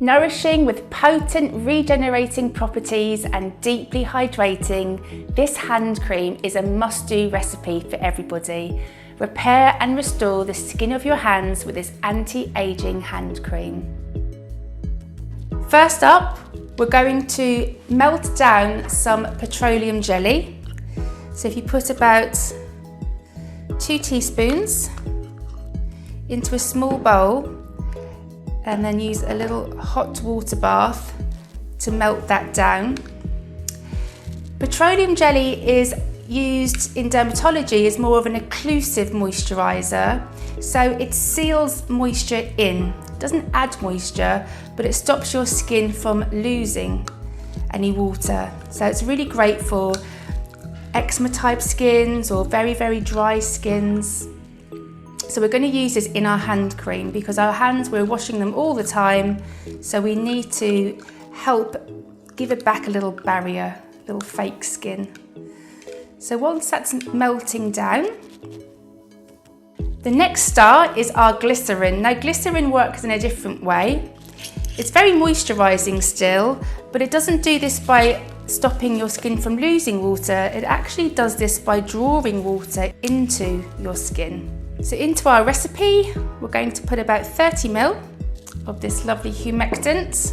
Nourishing with potent regenerating properties and deeply hydrating, this hand cream is a must-do recipe for everybody. Repair and restore the skin of your hands with this anti-aging hand cream. First up, we're going to melt down some petroleum jelly. So if you put about 2 teaspoons into a small bowl, and then use a little hot water bath to melt that down. Petroleum jelly is used in dermatology as more of an occlusive moisturiser, so it seals moisture in. It doesn't add moisture, but it stops your skin from losing any water. So it's really great for eczema type skins or very, very dry skins. So we're going to use this in our hand cream because our hands, we're washing them all the time, so we need to help give it back a little barrier, a little fake skin. So once that's melting down, the next star is our glycerin. Now glycerin works in a different way. It's very moisturising still, but it doesn't do this by stopping your skin from losing water. It actually does this by drawing water into your skin. So into our recipe, we're going to put about 30 ml of this lovely humectant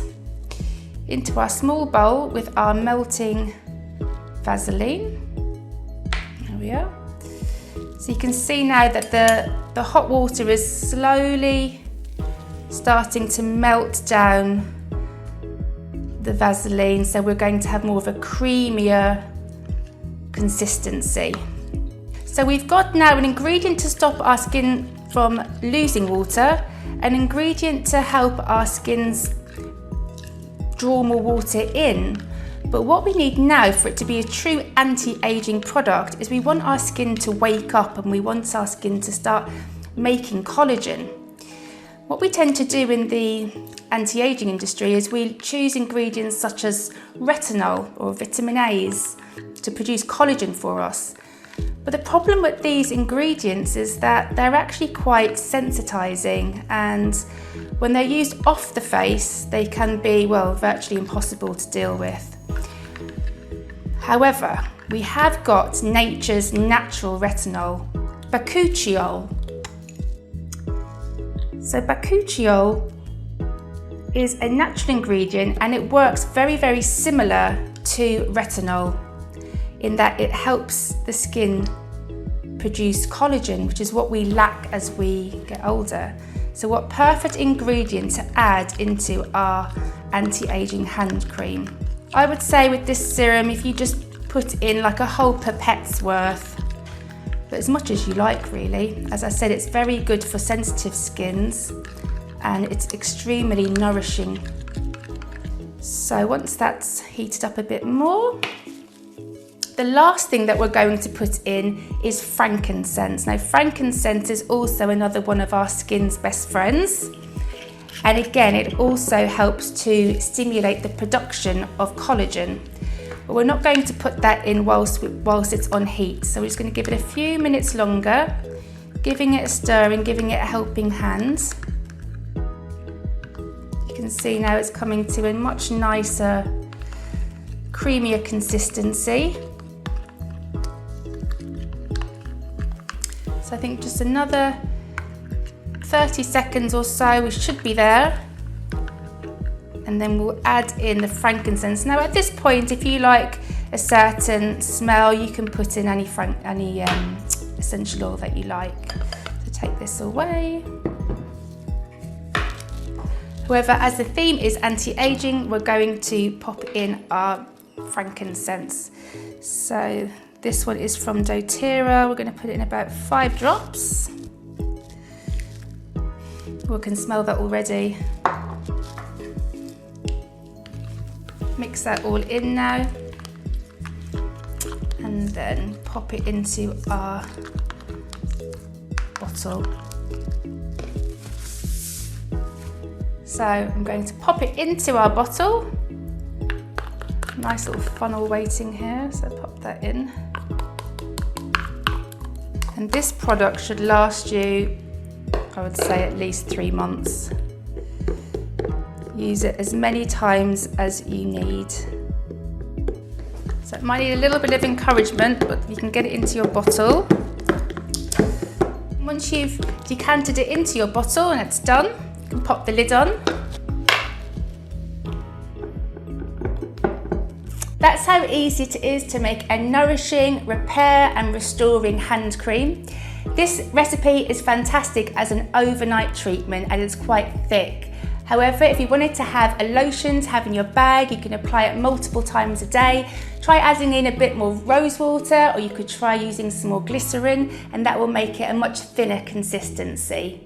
into our small bowl with our melting Vaseline. There we are. So you can see now that the hot water is slowly starting to melt down the Vaseline, so we're going to have more of a creamier consistency. So we've got now an ingredient to stop our skin from losing water, an ingredient to help our skins draw more water in. But what we need now for it to be a true anti-aging product is we want our skin to wake up and we want our skin to start making collagen. What we tend to do in the anti-aging industry is we choose ingredients such as retinol or vitamin A's to produce collagen for us. But the problem with these ingredients is that they're actually quite sensitizing, and when they're used off the face, they can be, well, virtually impossible to deal with. However, we have got nature's natural retinol, bakuchiol. So bakuchiol is a natural ingredient and it works very, very similar to retinol in that it helps the skin produce collagen, which is what we lack as we get older. So what perfect ingredient to add into our anti-aging hand cream. I would say with this serum, if you just put in like a whole pipette's worth, but as much as you like really. As I said, it's very good for sensitive skins and it's extremely nourishing. So once that's heated up a bit more, the last thing that we're going to put in is frankincense. Now frankincense is also another one of our skin's best friends. And again, it also helps to stimulate the production of collagen. But we're not going to put that in whilst it's on heat. So we're just going to give it a few minutes longer, giving it a stir and giving it a helping hand. You can see now it's coming to a much nicer, creamier consistency. So I think just another 30 seconds or so, we should be there. And then we'll add in the frankincense. Now at this point, if you like a certain smell, you can put in any essential oil that you like. So take this away. However, as the theme is anti-aging, we're going to pop in our frankincense. So this one is from doTERRA. We're going to put it in about 5 drops. We can smell that already. Mix that all in now. And then pop it into our bottle. So I'm going to pop it into our bottle. Nice little funnel waiting here, so pop that in. And this product should last you, I would say, at least 3 months. use it as many times as you need. So it might need a little bit of encouragement, but you can get it into your bottle. Once you've decanted it into your bottle and it's done, you can pop the lid on. That's how easy it is to make a nourishing, repair and restoring hand cream. This recipe is fantastic as an overnight treatment and it's quite thick. However, if you wanted to have a lotion to have in your bag, you can apply it multiple times a day. Try adding in a bit more rose water, or you could try using some more glycerin, and that will make it a much thinner consistency.